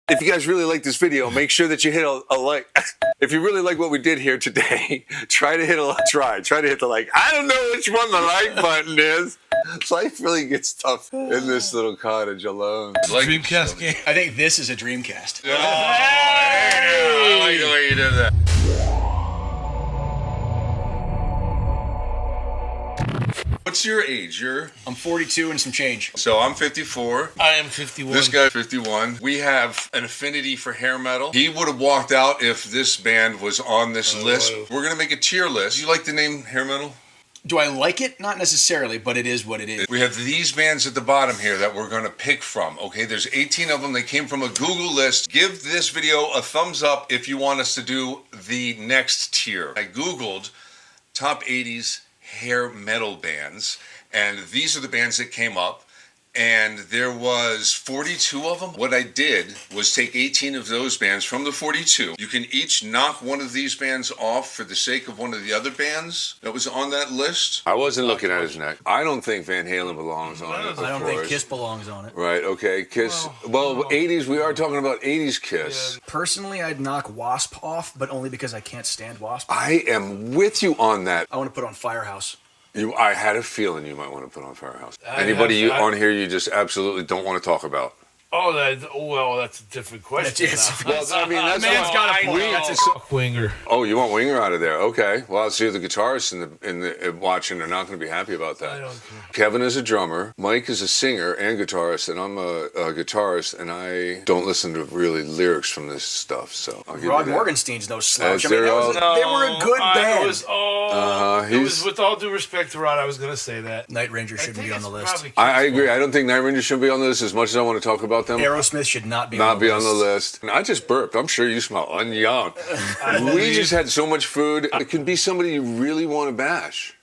If you guys really like this video, make sure that you hit a like. If you really like what we did here today, try to hit the like. I don't know which one the like button is. Life really gets tough in this little cottage alone. Dreamcast game. I think this is a Dreamcast. Oh, I like the way you did that. What's your age? I'm 42 and some change. So I'm 54. I am 51. This guy's 51. We have an affinity for hair metal. He would have walked out if this band was on this list. We're going to make a tier list. Do you like the name hair metal? Do I like it? Not necessarily, but it is what it is. We have these bands at the bottom here that we're going to pick from. Okay, there's 18 of them. They came from a Google list. Give this video a thumbs up if you want us to do the next tier. I Googled top 80s hair metal bands, and these are the bands that came up, and there was 42 of them. What I did was take 18 of those bands from the 42. You can each knock one of these bands off for the sake of one of the other bands that was on that list. I wasn't looking at his neck. I don't think Van Halen belongs on it. I don't think Kiss belongs on it. Right, okay, Kiss. Well, 80s, we are talking about 80s Kiss. Yeah. Personally, I'd knock Wasp off, but only because I can't stand Wasp. I am with you on that. I want to put on Firehouse. I had a feeling you might want to put on Firehouse. Anybody on here you just absolutely don't want to talk about? Oh, that's a different question. Well, I mean, that's man's got a point. That's a Winger. Oh, you want Winger out of there? Okay. Well, I'll see the guitarists in the watching are not going to be happy about that. I don't care. Kevin is a drummer. Mike is a singer and guitarist, and I'm a guitarist, and I don't listen to really lyrics from this stuff. So I'll give you Rod that. Morgenstein's no slouch. I They mean, they were a good band. It was with all due respect to Rod, I was going to say that. Night Ranger shouldn't be on the list. I agree. I don't think Night Ranger should be on the list as much as I want to talk about them. Aerosmith should not be on the list. And I just burped. I'm sure you smell onion. We just had so much food. It can be somebody you really want to bash.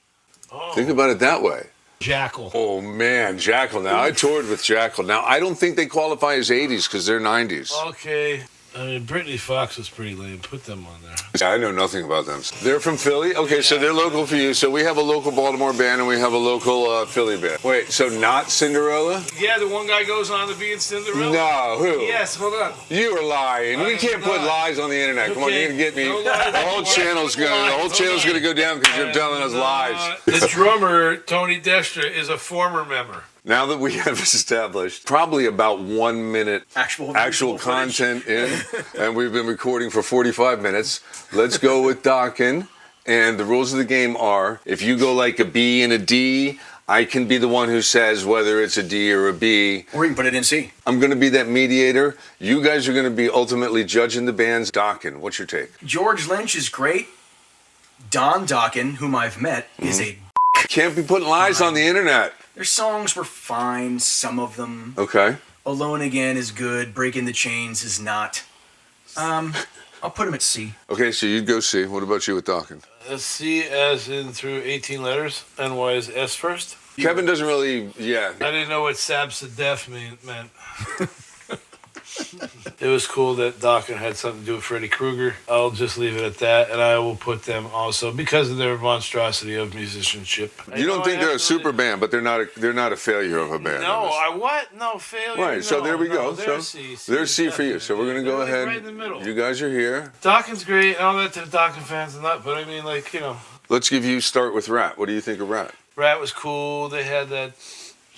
Think about it that way. Jackal. Oh, man. Jackal. Now, I toured with Jackal. Now, I don't think they qualify as 80s because they're 90s. Okay. I mean, Brittany Fox was pretty lame. Put them on there. I know nothing about them. They're from Philly? Okay, so they're local for you. So we have a local Baltimore band and we have a local Philly band. Wait, so not Cinderella? Yeah, the one guy goes on to be in Cinderella. No, who? Yes, hold on. You are lying. We can't put lies on the internet. Come on, you're gonna get me. The whole channel's gonna go down because you're telling us lies. The drummer, Tony Destra, is a former member. Now that we have established probably about 1 minute actual content in, and we've been recording for 45 minutes, let's go with Dokken. And the rules of the game are, if you go like a B and a D, I can be the one who says whether it's a D or a B. Or you can put it in C. I'm going to be that mediator. You guys are going to be ultimately judging the bands. Dokken, what's your take? George Lynch is great. Don Dokken, whom I've met, is a Can't be putting lies on the internet. Their songs were fine, some of them. Okay. Alone Again is good. Breaking the Chains is not. I'll put him at C. Okay, so you'd go C. What about you with Dokken? C as in through 18 letters. And why is S first? Kevin doesn't really, I didn't know what Sabs to Death meant. It was cool that Dokken had something to do with Freddy Krueger. I'll just leave it at that, and I will put them also because of their monstrosity of musicianship. You don't think they're a super band, but they're not a failure of a band. No, No failure. Right, so there we go. They're So C. there's C for you. So we're gonna go ahead. Right in the middle. You guys are here. Dokken's great. I don't know that the Dokken fans are not, but I mean, Let's give you start with Rat. What do you think of Rat? Rat was cool. They had that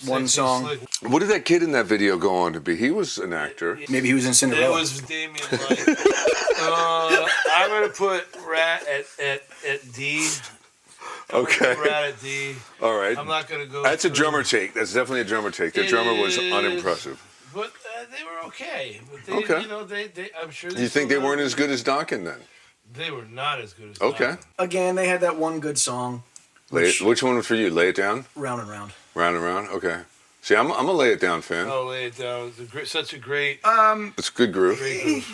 one song. What did that kid in that video go on to be? He was an actor. Maybe he was in Cinderella. It was Damien Light. I'm gonna put Rat at D. Okay. Rat at D. All right. I'm not gonna go. That's a drummer take. That's definitely a drummer take. The drummer was unimpressive. But they were okay. But they, Okay. I'm sure. You think they weren't as good as Dokken then? They were not as good as. Okay. Dokken. Again, they had that one good song. Which one was for you? Lay It Down? Round and Round. Round and Round? Okay. See, I'm a Lay It Down fan. Oh, Lay It Down. It's such a great. It's a good groove. Great groove.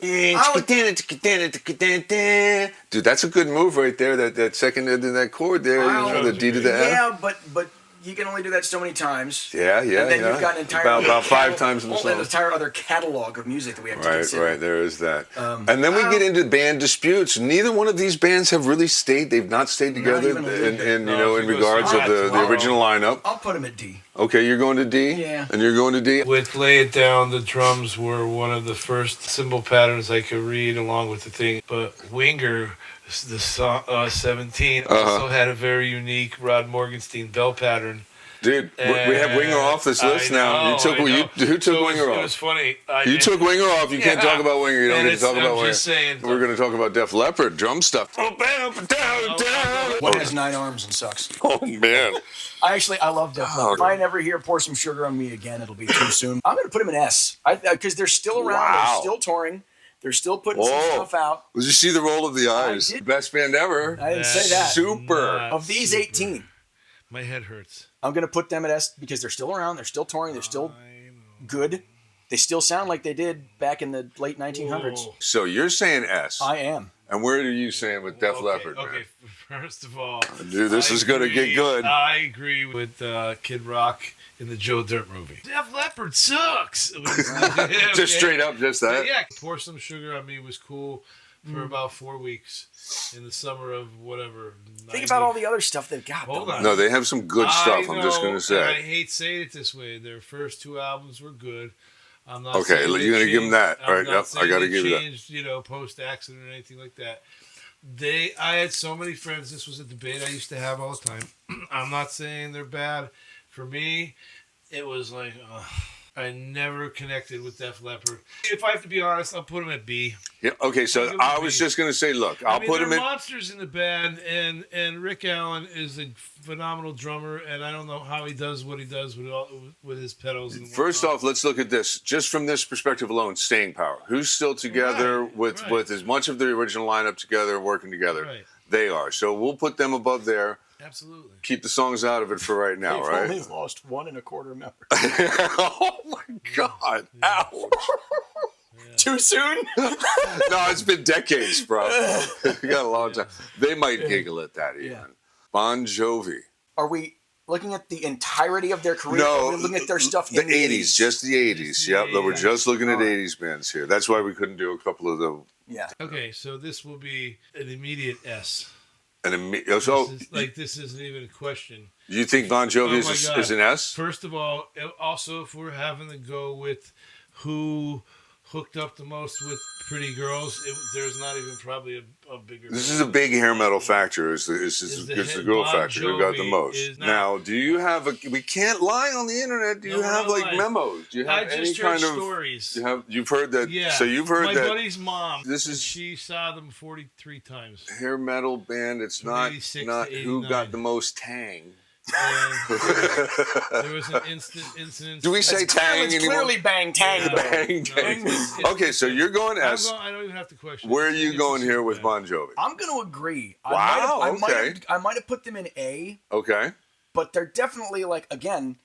Dude, that's a good move right there. That second end of that chord there, the D to the F. Yeah, but you can only do that so many times. Yeah. And then you've got an entire about 5 times in the song. An entire other catalog of music that we have to consider. Right. There is that. And then we get into band disputes. Neither one of these bands have really stayed. They've not stayed together in regards of the original lineup. I'll put them at D. Okay, you're going to D? Yeah. And you're going to D? With Lay It Down, the drums were one of the first cymbal patterns I could read along with the thing. But Winger, the song 17, also had a very unique Rod Morgenstein bell pattern. Dude, we have Winger off this list now. Who took Winger off? It was funny. You took Winger off. You can't talk about Winger. You don't And get to talk I'm about Winger. just saying. We're going to talk about Def Leppard drum stuff. One has 9 arms and sucks. Oh man! I love Def Leppard. If I never hear "Pour Some Sugar on Me" again, it'll be too soon. I'm gonna put him in S, because they're still around. Wow. They're still touring. They're still putting some stuff out. Did you see the roll of the eyes? did. Best band ever. I didn't say that. Super. Of these 18, My head hurts. I'm gonna put them at S because they're still around. They're still touring. They're still good. They still sound like they did back in the late 1900s. Whoa. So you're saying S. I am. And where are you saying with Def Leppard, man? Okay, first of all, Dude, this is going to get good. I agree with Kid Rock in the Joe Dirt movie. Def Leppard sucks. Just straight up, just that. Yeah, Pour Some Sugar on Me was cool for about 4 weeks in the summer of whatever. Think about all the other stuff they've got. Hold though. on. No, they have some good stuff. I'm just going to and I say. hate saying it this way. Their first 2 albums were good. I'm not Okay, saying you're they gonna give 'em that, changed- right? I'm not Yep, I saying gotta they give you that. changed, post accident or anything like that. I had so many friends. This was a debate I used to have all the time. I'm not saying they're bad. For me, it was like I never connected with Def Leppard. If I have to be honest, I'll put them at B. Yeah, okay, so I was just going to say, look, I'll put him they're in. monsters in the band, and Rick Allen is a phenomenal drummer, and I don't know how he does what he does with his pedals. And First whatnot. off, let's look at this. Just from this perspective alone, staying power. Who's still together Right, with as much of the original lineup together, working together? Right. They are. So we'll put them above there. Absolutely. Keep the songs out of it for right now, They've right? only lost 1 1/4 members. Oh my God! Ouch! Too soon? No, it's been decades, bro. We got a long time. They might giggle at that even. Yeah. Bon Jovi. Are we looking at the entirety of their career? No, Or are we looking at their stuff the in the 80s, just the 80s. Yep, we're just looking at 80s bands here. That's why we couldn't do a couple of them. Yeah. Okay, so this will be an immediate S. So This isn't even a question. you think Bon Jovi Oh my God. is an S? First of all, also if we're having to go with who hooked up the most with pretty girls, there's not even probably a bigger. This is a big hair metal factor. It's the girl Bon factor who got the Jovi most. is not- Now, do you have we can't lie on the internet. Do you No, have we're not like lying. memos? Do you I have any just heard kind of stories. You've heard that. Yeah. So you've heard my that buddy's mom. this is- she saw them 43 times. hair metal band. It's not 86 not to who got 89. the most tang. And there was an incident. Do we say tang It's anymore? clearly bang tang. No, Bang, no, bang. it's- Okay, so you're going I'm S. I don't even have to question. Where are it. you It's going a here super with band. Bon Jovi? I'm going to agree. Wow, okay. I might have put them in A, Okay. but they're definitely again,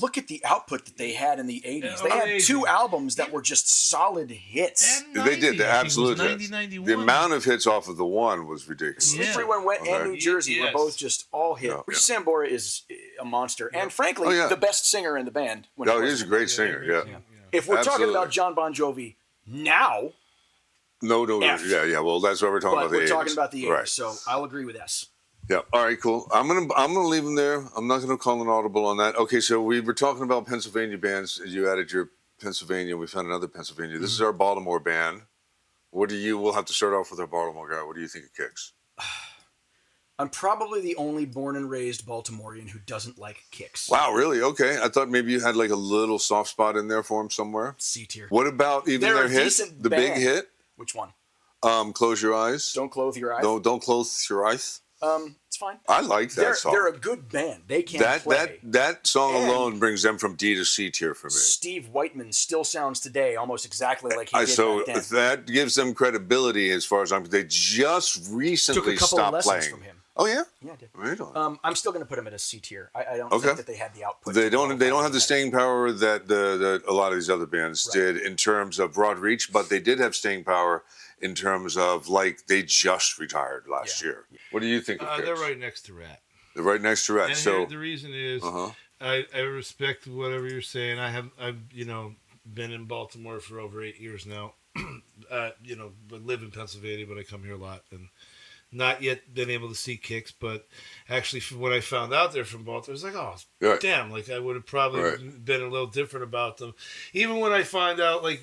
look at the output that they had in the 80s. They had Amazing. 2 albums that were just solid hits. And They did 90, the I think it was absolute 90, hits. 91. The amount of hits off of the one was ridiculous. Yeah. Everyone Went and Okay. New Jersey were Yes. both just all hit. Yeah. Richie Sambora is a monster, and frankly, Oh, yeah. the best singer in the band. when No, he he's was- a great singer. Yeah. If we're talking Absolutely. about John Bon Jovi now, No. F. Yeah. Well, that's why we're talking but about the we're 80s. talking about the 80s, Right. so I'll agree with S. Yeah. All right. Cool. I'm gonna leave him there. I'm not gonna call an audible on that. Okay. So we were talking about Pennsylvania bands. You added your Pennsylvania. We found another Pennsylvania. This is our Baltimore band. We'll have to start off with our Baltimore guy. What do you think of Kicks? I'm probably the only born and raised Baltimorean who doesn't like Kicks. Wow. Really? Okay. I thought maybe you had like a little soft spot in there for him somewhere. C tier. What about even They're their a hit? decent The big band. hit? Which one? Close Your Eyes. Don't close your eyes. Don't close your eyes. It's fine. I like that They're, song. they're a good band. They can that play. that song And- alone brings them from D to C tier for me. Steve Whiteman still sounds today almost exactly like he did So back then. that gives them credibility as far as they just recently Took a couple of stopped lessons playing. from him. Oh yeah, Yeah, I did. right on. I'm still going to put them at a C tier. I don't Okay. think that they had the output. They to don't qualify have the as staying power that that a lot of these other bands Right. did in terms of broad reach, but they did have staying power in terms of they just retired last Yeah. year. What do you think of Kicks? They're right next to Rat. They're right next to Rat. And So here, the reason is, uh-huh. I respect whatever you're saying. I've been in Baltimore for over 8 years now. But live in Pennsylvania, but I come here a lot. And not yet been able to see Kix, but actually when I found out they're from Baltimore, I was like, oh, Right. damn, like I would have probably Right. been a little different about them. Even when I find out, like,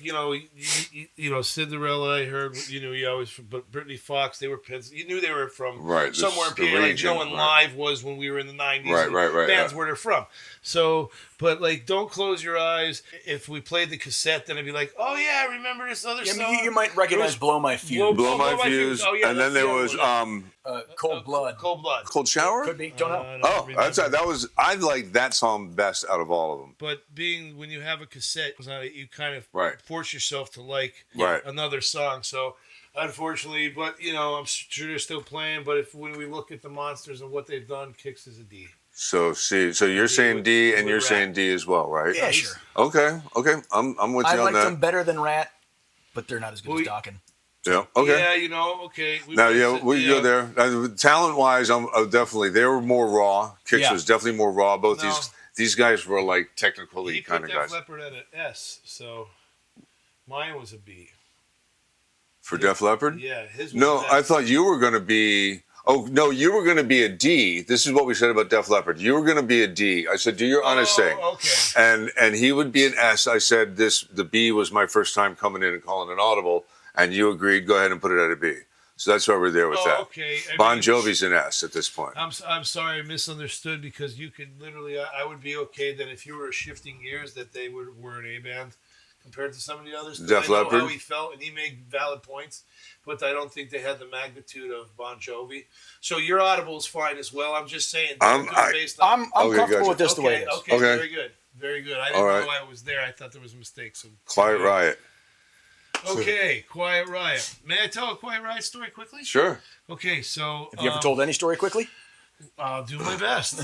Cinderella, I heard, you always, but Brittany Fox, they were Pens. You knew they were from Right, somewhere in the PA, like region, Joe and right. Live was when we were in the 90s. Right, and right, bands yeah. where they're from. So, but like, don't close your eyes. If we played the cassette, then I'd be like, oh yeah, I remember this other Yeah, I song. mean, you might recognize "Blow My Fuse," Blow My Fuse, Oh, yeah, and that's then there the other was one. "Cold Blood." Cold Blood. Cold Shower. Could be. Don't know. I don't Oh, remember. that was I like that song best out of all of them. But when you have a cassette, you kind of Right. force yourself to like Right. another song. So, unfortunately, but I'm sure they're still playing. But when we look at the Monsters and what they've done, Kix is a D. So you're saying D and with you're Rat. saying D as well, right? Yeah, sure. Okay, I'm with I you on like that. them better than Rat, but they're not as good Well, as Dokken. Yeah. Okay. Yeah, okay. Now, we go there. Talent wise, I'm definitely they were more raw. Kix Yeah. was definitely more raw. Both No. these guys were like He technically put kind of Def guys. Leppard at an S, so mine was a B. For Def Leppard. Yeah, his was No, an I S. thought you were going to be. Oh no, you were going to be a D. This is what we said about Def Leppard. You were going to be a D. I said, do your honest thing. Okay. And he would be an S. I said the B was my first time coming in and calling an audible, and you agreed. Go ahead and put it at a B. So that's why we're there with that. Okay. Bon Jovi's an S at this point. I'm sorry, I misunderstood because you could literally. I would be okay that if you were shifting gears that they were an A band compared to some of the others. 'Cause Def I know Leppard? how he felt, and he made valid points, but I don't think they had the magnitude of Bon Jovi. So your audible is fine as well. I'm just saying. Based on, I'm Okay, comfortable gotcha. with this the way it is. Okay, Okay. very good. Very good. I didn't All right. know I was there. I thought there was a mistake. So Quiet Riot. Okay, Quiet Riot. May I tell a Quiet Riot story quickly? Sure. Okay, so Have you ever told any story quickly? I'll do my best.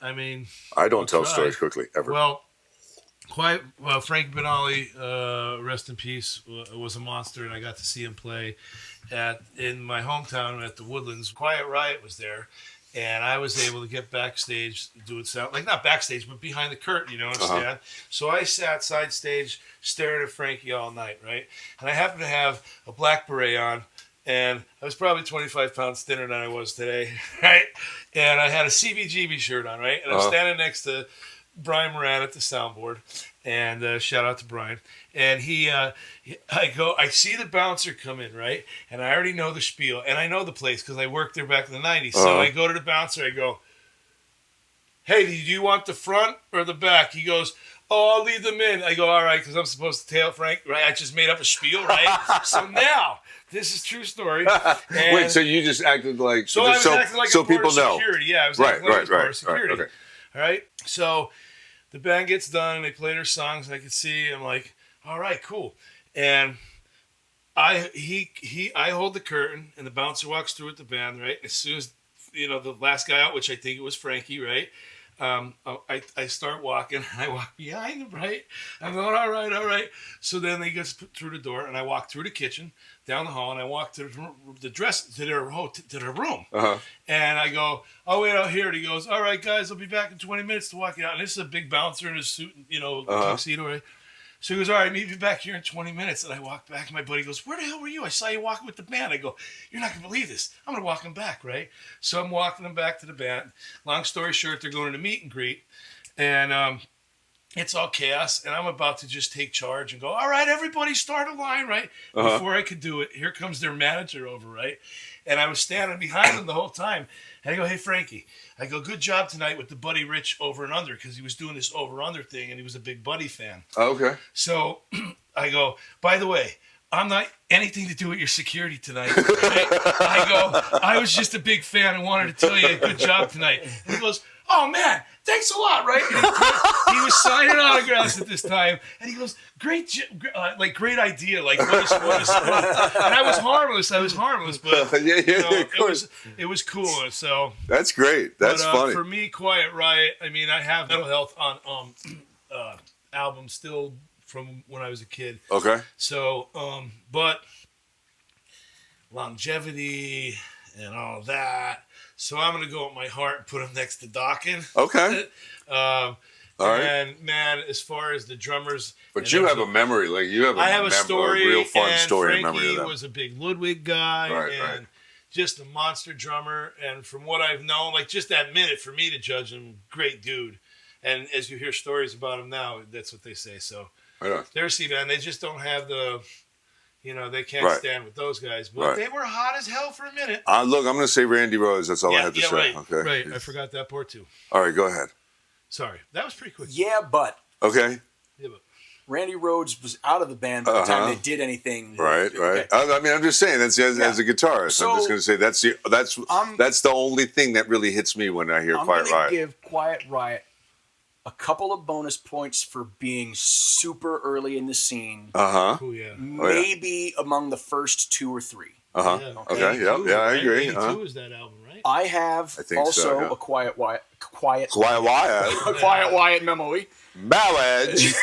I mean, I don't tell try. stories quickly ever. well, Frank Benali, rest in peace, was a monster, and I got to see him play in my hometown at the Woodlands. Quiet Riot was there, and I was able to get backstage, do it sound like not backstage, but behind the curtain. You know what I'm saying? So I sat side stage, staring at Frankie all night, right? And I happened to have a black beret on. And I was probably 25 pounds thinner than I was today, right? And I had a CBGB shirt on, right? And I'm standing next to Brian Moran at the soundboard, and shout out to Brian. And I see the bouncer come in, right? And I already know the spiel, and I know the place because I worked there back in the 90s. So I go to the bouncer, I go, hey, do you want the front or the back? He goes, oh, I'll leave them in. I go, all right, because I'm supposed to tail Frank, right? I just made up a spiel, right? So now, this is true story. And Wait, so you just acted like so I was acting like so a part people of know. security. Yeah, I was Right, acting like I was part of right, security. okay. All right. So the band gets done and they play their songs and I can see I'm like, all right, cool. And I hold the curtain and the bouncer walks through with the band, right? As soon as the last guy out, which I think it was Frankie, right? I start walking and I walk behind him, right? I'm going, all right. So then they get through the door and I walk through the kitchen, down the hall, and I walk to their room. And I go, I'll wait out here. And he goes, all right, guys, I'll be back in 20 minutes to walk you out. And this is a big bouncer in a suit, tuxedo, right? So he goes, all right, meet me back here in 20 minutes. And I walk back, and my buddy goes, where the hell were you? I saw you walking with the band. I go, you're not going to believe this. I'm going to walk him back, right? So I'm walking them back to the band. Long story short, they're going to meet and greet. And it's all chaos. And I'm about to just take charge and go, all right, everybody start a line, right? Before I could do it, here comes their manager over, right? And I was standing behind them the whole time. And I go, hey, Frankie. I go, good job tonight with the Buddy Rich over and under because he was doing this over under thing and he was a big Buddy fan. Okay. So I go, by the way, I'm not anything to do with your security tonight. I go, I was just a big fan and wanted to tell you good job tonight. And he goes, oh, man, thanks a lot, right? And he was signing autographs at this time. And he goes, great idea. Like, what is and I was harmless, but it was cool. So that's great. That's funny. For me, Quiet Riot, I mean, I have Mental Health on albums still from when I was a kid. Okay. So, but longevity and all that. So I'm going to go with my heart and put him next to Dokken. Okay. All right. And man, as far as the drummers, but you have a memory, like you have. I have a story. a real fun and story Frankie memory of that. was a big Ludwig guy, Right, and right. just a monster drummer. And from what I've known, like just that minute for me to judge him, great dude. And as you hear stories about him now, that's what they say. So Right on. they're a C band. They just don't have the, they can't Right. stand with those guys. But Right. they were hot as hell for a minute. Look, I'm going to say Randy Rhoads. That's all I have to say. Right. Okay. Right. I forgot that part too. All right, go ahead. Sorry. That was pretty quick. Yeah, but Okay. Yeah, but Randy Rhoads was out of the band by the time they did anything. Right. Okay. I mean, I'm just saying that's as a guitarist. So, I'm just going to say that's the only thing that really hits me when I hear I'm Quiet gonna Riot. give Quiet Riot a couple of bonus points for being super early in the scene. Uh huh. oh yeah. Maybe among the first 2 or 3. Uh huh. Yeah. Okay. 82, Yep. Yeah, I right? agree. 82 is that album, right? I have I think also so, yeah. a Quiet Riot memory. Marriage.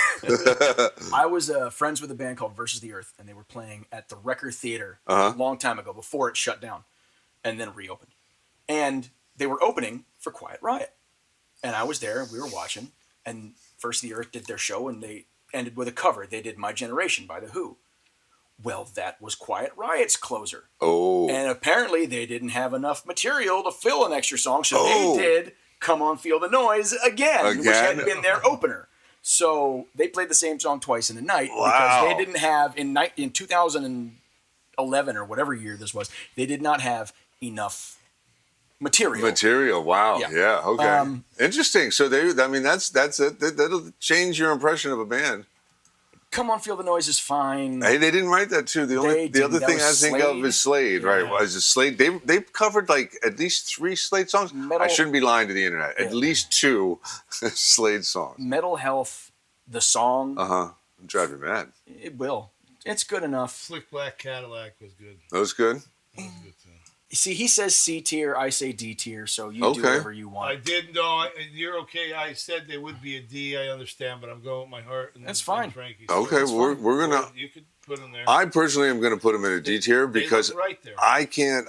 I was friends with a band called Versus the Earth, and they were playing at the Record Theater Uh-huh. a long time ago, before it shut down and then reopened. And they were opening for Quiet Riot. And I was there, and we were watching, and Versus the Earth did their show, and they ended with a cover. They did My Generation by The Who. Well, that was Quiet Riot's closer. Oh. And apparently they didn't have enough material to fill an extra song, so Oh. they did Come On Feel the Noise again, which had been their opener. So they played the same song twice in the night Wow. because they didn't have, in 2011 or whatever year this was, they did not have enough material. Wow. Yeah. Yeah. Okay. Interesting. So that's it. That'll change your impression of a band. Come On Feel the Noise is fine. Hey, they didn't write that too. The other They thing didn't. That I was think Slade. of is Slade, right? Yeah. Was it Slade? They've covered like at least 3 Slade songs. Metal- I shouldn't be lying to the internet. Yeah. At least 2 Slade songs. Metal Health, the song, Uh huh. Drive you mad. it will. It's good enough. Slick Black Cadillac was good. That was good. That was good too. See, he says C tier, I say D tier, so you Okay. do whatever you I want. did know you're okay. I said they would be a D. I understand, but I'm going with my heart. And, That's fine. And Frankie, Okay, that's we're fine. gonna. You could put them there. I personally am gonna put them in a D tier They because look right there. I can't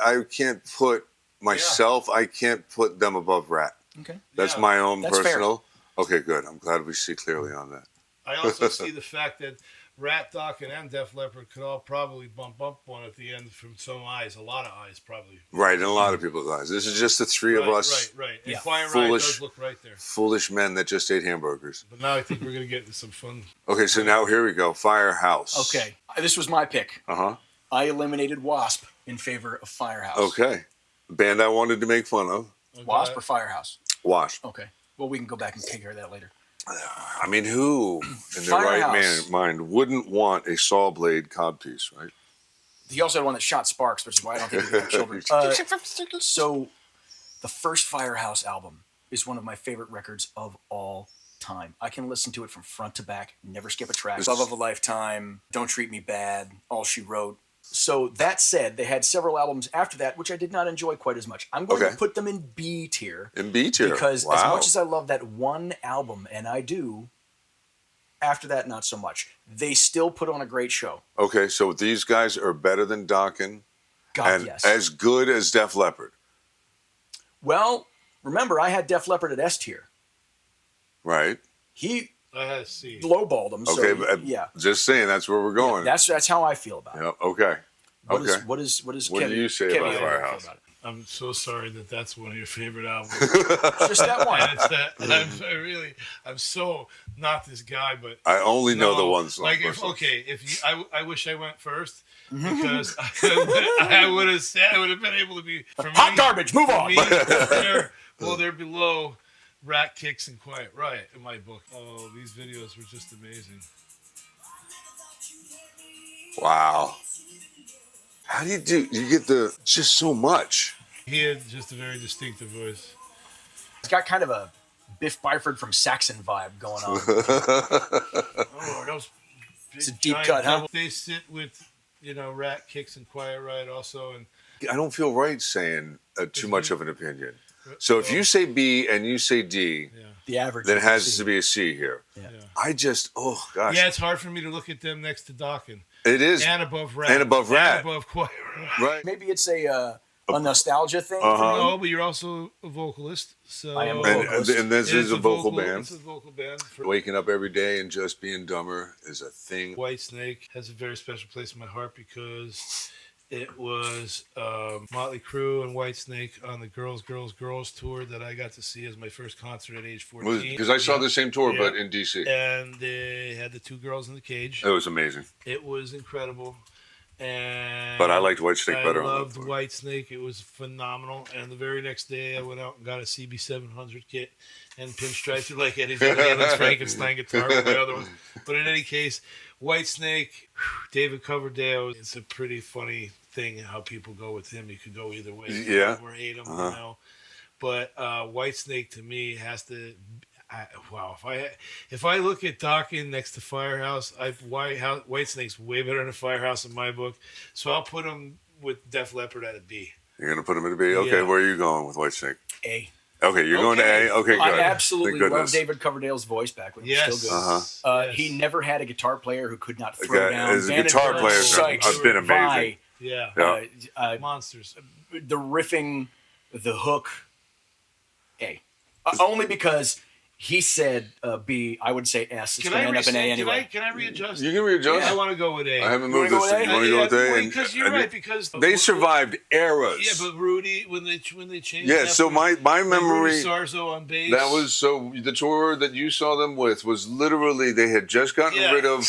put myself. I can't put them above Rat. Okay. That's Yeah. my own That's fair. personal. Okay, good. I'm glad we see clearly on that. I also see the fact that Rat, Dokken, and Def Leppard could all probably bump up one at the end from some eyes. A lot of eyes, probably. Right, and a lot of people's eyes. This is just the 3 of us, Right. And Yeah. Quiet Riot Foolish. does look right there. foolish men that just ate hamburgers. But now I think we're going to get into some fun. Okay, so now here we go. Firehouse. Okay. This was my pick. Uh huh. I eliminated Wasp in favor of Firehouse. Okay. The band I wanted to make fun of. Wasp or Firehouse? Wash. Okay. Well, we can go back and take care of that later. I mean, who in their right Firehouse. mind wouldn't want a saw blade codpiece, right? He also had one that shot sparks, which is why I don't think he had children. So, the first Firehouse album is one of my favorite records of all time. I can listen to it from front to back, never skip a track. Love of a Lifetime, Don't Treat Me Bad, All She Wrote. So that said, they had several albums after that, which I did not enjoy quite as much. I'm going Okay. to put them in B tier. In B tier. Because wow. as much as I love that one album, and I do, after that, not so much. They still put on a great show. Okay, so these guys are better than Dokken God, and yes. as good as Def Leppard, Well, remember, I had Def Leppard at S tier. right? He I had to see. lowballed them. So Okay, but yeah, just saying that's where we're going. that's how I feel about it. Yep. Okay. What is Okay. what is What do Kevin, you say Kevin, about how do you feel Firehouse? about it? I'm so sorry that that's one of your favorite albums. Just that one. And it's that, and I'm so not this guy, but I only know the no, ones. Like if I wish I went first because I would have been able to be for Hot me, garbage. Move for on. me, they're below Rat Kicks and Quiet Riot in my book. Oh, these videos were just amazing. Wow. How do? You get just so much. He had just a very distinctive voice. It's got kind of a Biff Byford from Saxon vibe going on. Oh, those big, It's a deep giant cut, huh? double- They sit with, Rat Kicks and Quiet Riot also, and I don't feel right saying too much of an opinion. So if you say B and you say D, yeah. The average. then it is has C. to be a C here. Yeah. I just, oh gosh, Yeah, it's hard for me to look at them next to Dokken it is and above Rat. And above Rat. And above Quiet Riot. right. Maybe it's a nostalgia thing. Uh-huh. For me. No, but you're also a vocalist. So I am a And, vocalist. and this It is a vocal band. It's a vocal band. Waking up every day and just being dumber is a thing. White Snake has a very special place in my heart because It was Motley Crue and Whitesnake on the Girls tour that I got to see as my first concert at age 14. Because I saw Yeah. the same tour, Yeah. but in DC. And they had the two girls in the cage. It was amazing. It was incredible. And But I liked Whitesnake better. I loved Whitesnake. It was phenomenal. And the very next day, I went out and got a CB700 kit and pinstriped it like Eddie Van Halen's Frankenstein guitar with my other ones. But in any case, Whitesnake, David Coverdale, it's a pretty funny thing how people go with him. You could go either way. Yeah. Love or hate him, you know. But Whitesnake to me has to. If I look at Dokken next to Firehouse, Whitesnake's way better than Firehouse in my book. So I'll put him with Def Leppard at a B. You're gonna put him in a B. Okay, Yeah. where are you going with Whitesnake? A. Okay, you're going to A. Okay, good. I absolutely Thank love goodness. David Coverdale's voice back when he was still good. Yes. He never had a guitar player who could not throw Okay, down. as a guitar Vanderbilt, player, Sykes, I've been amazing. Vai, Yeah. Monsters. the riffing, the hook, A. Only because he said B, I would say S. It's going to end up in A anyway. Can I readjust? You can readjust. I want to go with A. I haven't You moved wanna this go thing. with You want to go with A? And- Because you're and right. Because they survived eras. Yeah, but Rudy, when they changed. Yeah, so my memory. Rudy Sarzo on bass. That was so the tour that you saw them with was literally they had just gotten Yeah. rid of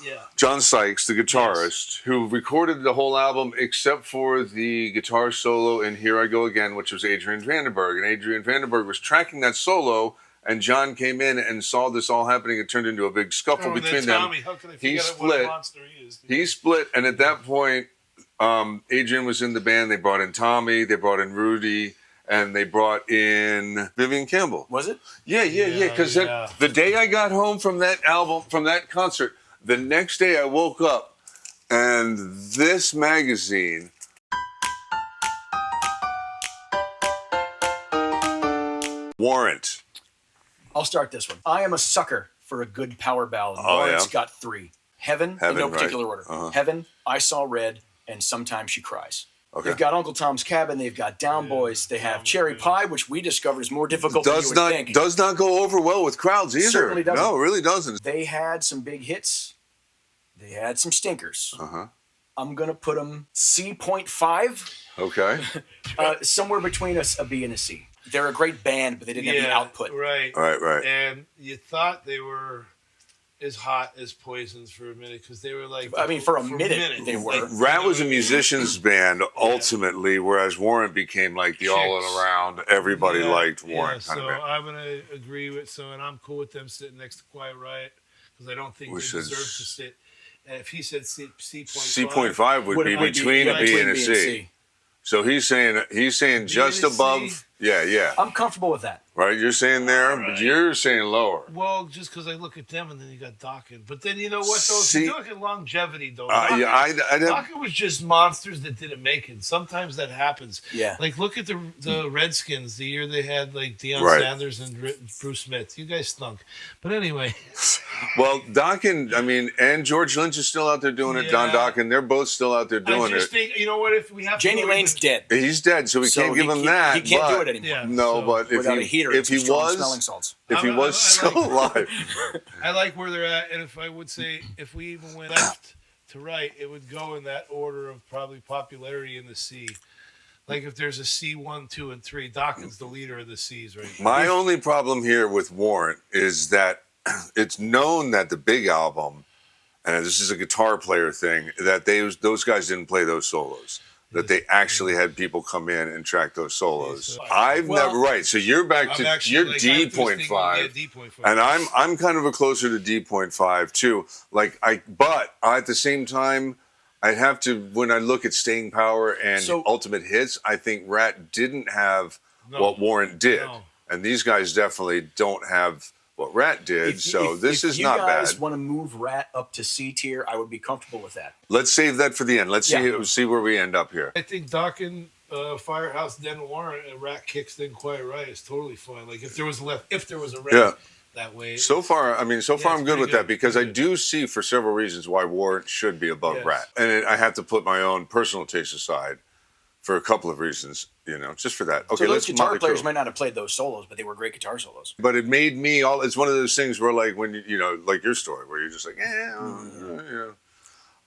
Yeah. John Sykes, the guitarist, who recorded the whole album except for the guitar solo in Here I Go Again, which was Adrian Vandenberg. And Adrian Vandenberg was tracking that solo, and John came in and saw this all happening. It turned into a big scuffle between them. How could I He forget what split. a monster he is? He split, and at that point, Adrian was in the band. They brought in Tommy, they brought in Rudy, and they brought in Vivian Campbell. Was it? Yeah. Because Yeah. the day I got home from that album, from that concert, the next day I woke up and this magazine. Warrant. I'll start this one. I am a sucker for a good power ballad. Oh, Warrant's yeah? got 3. Heaven, in Heaven, no right. particular order. Uh-huh. Heaven, I Saw Red, and Sometimes She Cries. Okay. They've got Uncle Tom's Cabin. They've got Down Boys. They have Cherry Pie, which we discovered is more difficult than you would think. Does not go over well with crowds either. Certainly doesn't. No, it really doesn't. They had some big hits. They had some stinkers. Uh-huh. I'm going to put them C.5, Okay. somewhere between a B and a C. They're a great band, but they didn't have the output. Right. Right. And you thought they were as hot as Poisons for a minute because they were like. I mean, for a minute they were. Rat was a musician's band ultimately, whereas Warrant became like the all and around. Everybody liked Warrant kind so of band. I'm gonna agree with and I'm cool with them sitting next to Quiet Riot because I don't think Which they is- deserve to sit. And if he said C.5, C.5 would be between a B and a C. So he's saying just and a C? above. Yeah. I'm comfortable with that. Right, you're saying there, but you're saying lower. Well, just because I look at them and then you got Dokken. But then you know what, though? If See- you look at longevity, though. Yeah, I'd have, Dokken was just monsters that didn't make it. Sometimes that happens. Yeah. Like, look at the Redskins, the year they had, like, Deion Right. Sanders and Bruce Smith. You guys stunk. But anyway. well, Dokken, I mean, and George Lynch is still out there doing it. Don Yeah. Dokken, they're both still out there I doing just it. think, you know what, if we have Janie to go Lane's dead. He's dead, so we So can't give him that. He can't but, do it anymore. Yeah. No, So- but Without a heater, if he and some strong was, smelling salts. if he I- was I still alive, I like where they're at, and if I would say, if we even went left to right, it would go in that order of probably popularity in the C. Like if there's a C1, 2, and 3, Dokken's the leader of the C's right now. my only problem here with Warrant is that it's known that the big album, and this is a guitar player thing, that those guys didn't play those solos. That they actually had people come in and track those solos. So- I've Well, never right. So you're back I'm to actually, you're like, I was thinking, D.5. D.5. And I'm kind of a closer to D.5 too. But at the same time, I'd have to when I look at staying power and So- ultimate hits, I think Rat didn't have No. what Warrant did, No. and these guys definitely don't have what Rat did. This is not If you guys bad. want to move Rat up to C tier, I would be comfortable with that. Let's save that for the end. Let's see where we end up here. I think Dokken, Firehouse, Den Warren, and Rat Kicks Then Quiet Riot is totally fine. Like if there was a red Yeah. that way. So far, I'm it's good with pretty that good. because I Pretty do see for several reasons why Warrant should be above Yes. Rat, and I have to put my own personal taste aside for a couple of reasons. Just for that. Okay, So those let's guitar Motley players Crue. might not have played those solos, but they were great guitar solos. But it made me all. It's one of those things where, like, when like your story, where you're just like,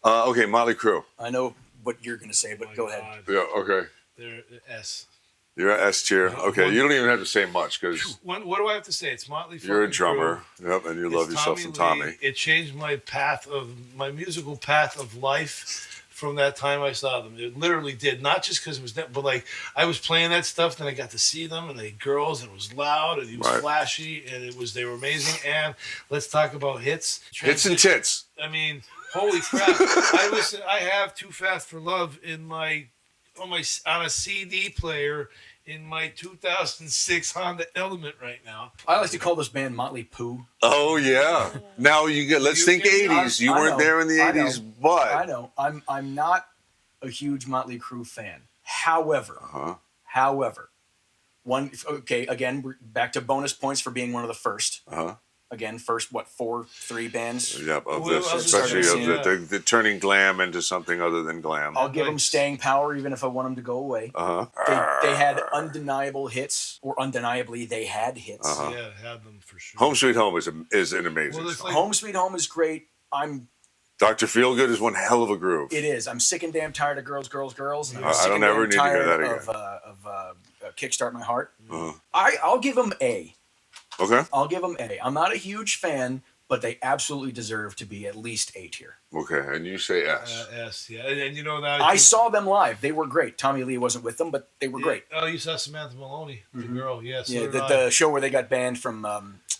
okay, Motley Crue. I know what you're going to say, but My go ahead. God. Yeah. Okay. They're S. You're at S tier. Okay. You don't even have to say much because What do I have to say? It's Motley. you're a fucking drummer. Crue. Yep, and you love It's yourself some Lee. Tommy. It changed my musical path of life from that time I saw them. It literally did. Not just because it was that, but like I was playing that stuff, then I got to see them, and they girls, and it was loud, and he was Right. flashy, and they were amazing. And let's talk about hits. Hits and tits. I mean, holy crap! I have Too Fast for Love on a CD player in my 2006 Honda Element right now. I like to call this band Motley Poo. Oh yeah. Now you get. Let's think You- 80s. You I weren't know, there in the I 80s, know, but I know. I'm not a huge Motley Crue fan. However, again, we're back to bonus points for being one of the first. Again, first, 3 bands? Yep, of Well, this, I was especially just of saying, the turning glam into something other than glam. I'll give them staying power even if I want them to go away. They had undeniable hits, or undeniably they had hits. Yeah, had them for sure. Home Sweet Home is an amazing Well, it's song. like- Home Sweet Home is great. Dr. Feelgood is one hell of a groove. It is. I'm sick and damn tired of girls. And I'm I sick don't and ever damn need to hear tired that again. Of Kickstart My Heart. Uh-huh. I'll give them A. Okay. I'll give them A. I'm not a huge fan, but they absolutely deserve to be at least A tier. Okay, and you say S. S, yeah, and you know that I saw them live. They were great. Tommy Lee wasn't with them, but they were great. Oh, you saw Samantha Maloney, the girl. Yes. Yeah, the show where they got banned from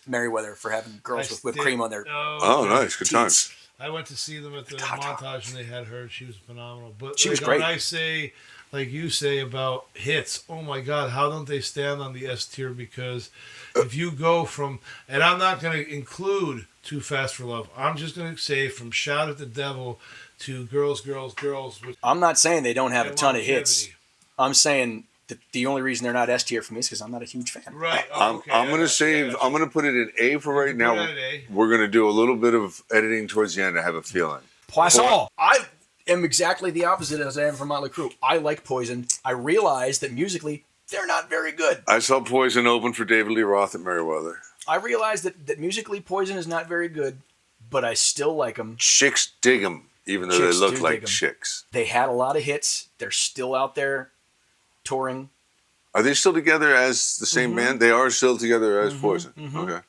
Merriweather for having girls with whipped cream on their. Oh, nice. Good times. I went to see them at the montage, and they had her. She was phenomenal. But She was like, great. When I say, like you say about hits, oh my God, how don't they stand on the S tier? Because if you go from, and I'm not going to include Too Fast for Love. I'm just going to say from Shout at the Devil to Girls, Girls, Girls. With I'm not saying they don't have a ton of hits. longevity. I'm saying that the only reason they're not S tier for me is because I'm not a huge fan. Right. I'm gonna save. I'm gonna put it in A for right now. Put it at A. We're gonna do a little bit of editing towards the end. I have a feeling. Poisson. I am exactly the opposite as I am from Motley Crue. I like Poison. I realize that musically they're not very good. I saw Poison open for David Lee Roth at Merriweather. I realize that musically Poison is not very good, but I still like them. Chicks dig them, even though Chicks they look do like dig 'em. chicks. They had a lot of hits. They're still out there touring. Are they still together as the same band? They are still together as Poison. Okay.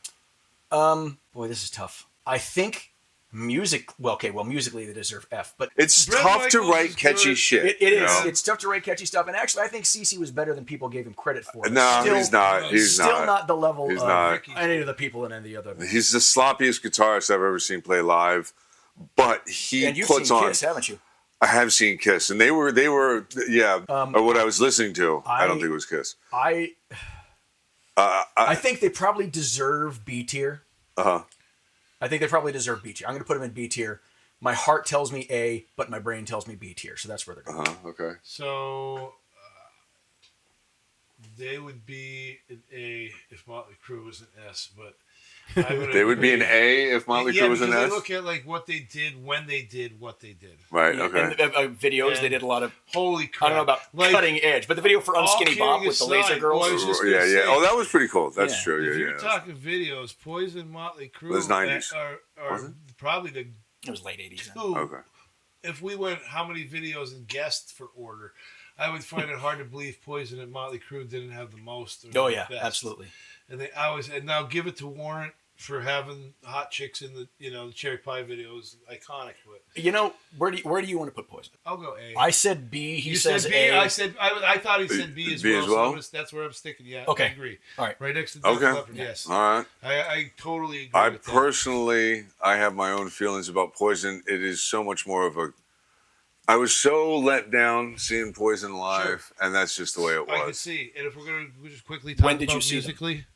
Boy, this is tough. I think musically they deserve F, but It's Bret tough to Michaels write is catchy good. shit. it you is. know? It's tough to write catchy stuff, and actually, I think CeCe was better than people gave him credit for. No, Still- he's not. He's still not the level He's of not. any of the people in any other. He's the sloppiest guitarist I've ever seen play live, but he And you've puts seen on. Kiss, haven't you? I have seen Kiss, and they were, or what I was listening to. I don't think it was Kiss. I think they probably deserve B tier. I think they probably deserve B tier. I'm going to put them in B tier. My heart tells me A, but my brain tells me B tier. So that's where they're going. Okay. So they would be an A if Motley Crue was an S, but I would They would be an agree. A if Motley Crue was an because S. I look at like what they did when they did what they did. Right. Yeah, Okay. and videos, they did a lot of. Holy crap! I don't know about like, cutting edge, but the video for all Unskinny Bop kidding with the laser aside, girls. well, I was just gonna Yeah. say, Oh, that was pretty cool. That's Yeah. true. If Yeah. you're talking videos, Poison, Motley Crue, Those 90s. are Was it? probably the It was late 80s. two. Okay. If we went how many videos and guests for order, I would find it hard to believe Poison and Motley Crue didn't have the most. Or Oh the yeah, best. absolutely. And they always, and now give it to Warrant for having hot chicks in the the cherry pie videos, iconic. But You know, where do you want to put Poison? I'll go A. I said B. He you says said B. A. I said I thought he said B as B well. as well? So that's where I'm sticking. Yeah. Okay. I agree. All right. Right next to Def Okay. Leppard, yes. All right. I totally agree. I with that. personally, I have my own feelings about Poison. It is so much more of a. I was so let down seeing Poison live, and that's just the way it I can was. see. And if we just quickly talk When did about you see them? musically.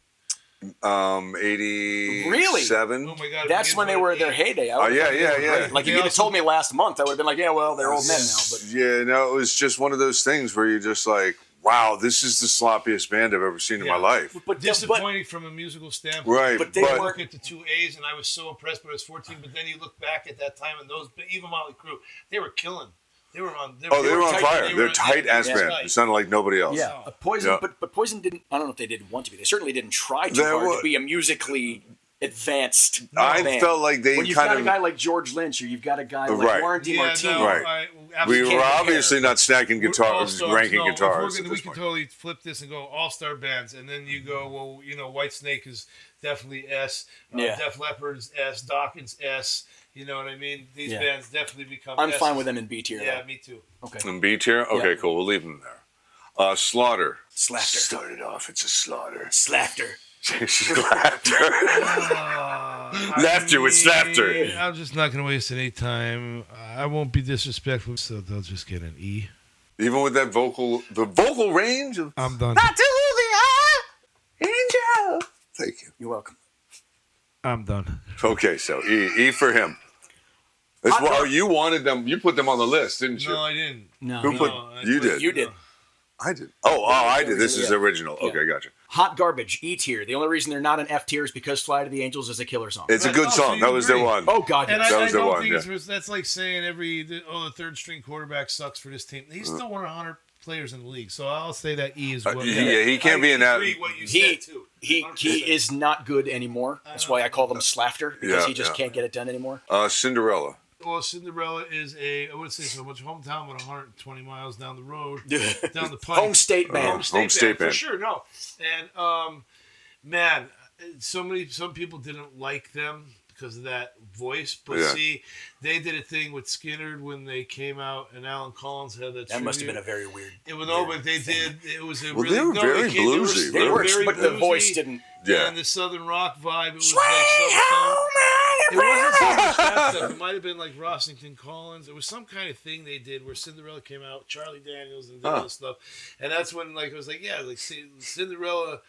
87. Oh my God! That's when they were in their heyday. I would've yeah, thought they yeah, were yeah. great. Like They if you'd have also- told me last month, I would have been like, yeah, well, they're old men now. But Yeah, no, it was just one of those things where you're just like, wow, this is the sloppiest band I've ever seen in my Yeah. life. but Disappointing from a musical standpoint. Right, But they I were- look at the two A's and I was so impressed, but I was 14. But then you look back at that time and those, even Motley Crue, they were killing. They were on. Oh, they were on tight. fire. They They're were- tight ass they were band. tight. It sounded like nobody else. yeah, Poison. Yeah. But Poison didn't. I don't know if they didn't want to be. They certainly didn't try too There hard wa- to be a musically advanced. I band. felt like they when you've kind got a of. guy like George Lynch, or you've got a guy like Right. Warren DeMartino. Right. We absolutely were can't obviously not snacking guitars, All-stars, ranking no, guitars. we can totally flip this and go all-star bands, and then you go, well, you know, White Snake is definitely S, Def Leppard's S, Dawkins S. You know what I mean? These bands definitely become. I'm S's. fine with them in B tier. Yeah, though. me too. Okay. In B tier? Okay, Yeah. cool. We'll leave them there. Slaughter. Slafter. Started off, it's a slaughter. Slafter. Slaughter. Laughter with slaughter. I'm just not going to waste any time. I won't be disrespectful, so they'll just get an E. Even with that the vocal range of. I'm done. Not to the angel. Thank you. You're welcome. I'm done. Okay, so E for him. That's why you wanted them. You put them on the list, didn't you? No, I didn't. No. Who put? You did. You did. I did. Oh, I did. This is Yeah. original. Okay, gotcha. Hot Garbage, E tier. The only reason they're not an F tier is because Fly to the Angels is a killer song. It's a good Oh, so song. you That was their agree. one. Oh, God, And yes. That I was the don't one, think yeah. that's like saying the third string quarterback sucks for this team. He's still one of 100 players in the league, so I'll say that E is well. Yeah, he can't be in that. What you He, said too. he 100%. is not good anymore. That's why I call them Slafter, because Yeah, he just yeah. can't get it done anymore. Cinderella. Well, Cinderella is I wouldn't say so much hometown, but 120 miles down the road, down the pipe. Home state band. Home state band. for sure. No, and man, some people didn't like them because of that voice, but Yeah. see, they did a thing with Skinner when they came out, and Alan Collins had that. That must have tribute. been a very weird. It was no, but they did. It was a Well, really they were very bluesy. They were, very but the bluesy, voice didn't. Yeah. And the Southern rock vibe. It was like it wasn't so much that stuff. It might have been like Rossington Collins. It was some kind of thing they did where Cinderella came out, Charlie Daniels, and did all this stuff. And that's when it was like, yeah, like Cinderella,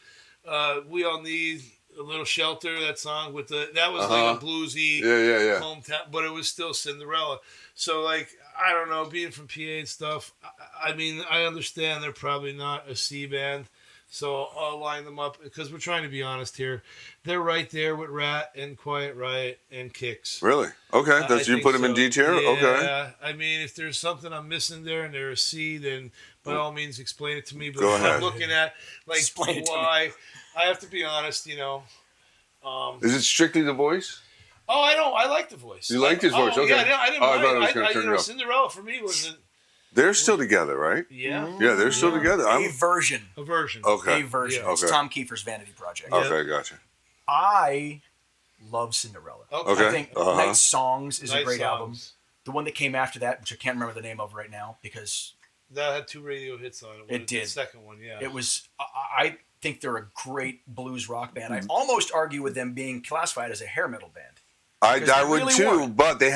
we all need a little shelter. That song with that was like a bluesy Yeah. hometown, but it was still Cinderella. So like, I don't know, being from PA and stuff. I mean, I understand they're probably not a C band. So I'll line them up because we're trying to be honest here. They're right there with Rat and Quiet Riot and Kicks. Really? Okay. That's you think put them in so. D tier. Yeah, Okay. I mean, if there's something I'm missing there and they're a C, then by all means explain it to me. But Go if ahead. I'm looking at like Explain it to me. why, I have to be honest. Is it strictly the voice? Oh, I like the voice. You liked his voice, okay. Yeah, I didn't Oh, I mind. thought it was gonna turn it up. Cinderella for me wasn't. They're still together, right? Yeah. Yeah, they're still together. A version. A version. Okay. A version. Yeah. It's Okay. Tom Kiefer's vanity project. Okay, gotcha. I love Cinderella. Okay. I think Uh-huh. Night Songs is a Night great album. Songs. The one that came after that, which I can't remember the name of right now, because That had 2 radio hits on it. It did. The second one, yeah. it was. I think they're a great blues rock band. Mm-hmm. I almost argue with them being classified as a hair metal band. I Because they would really too, weren't. but they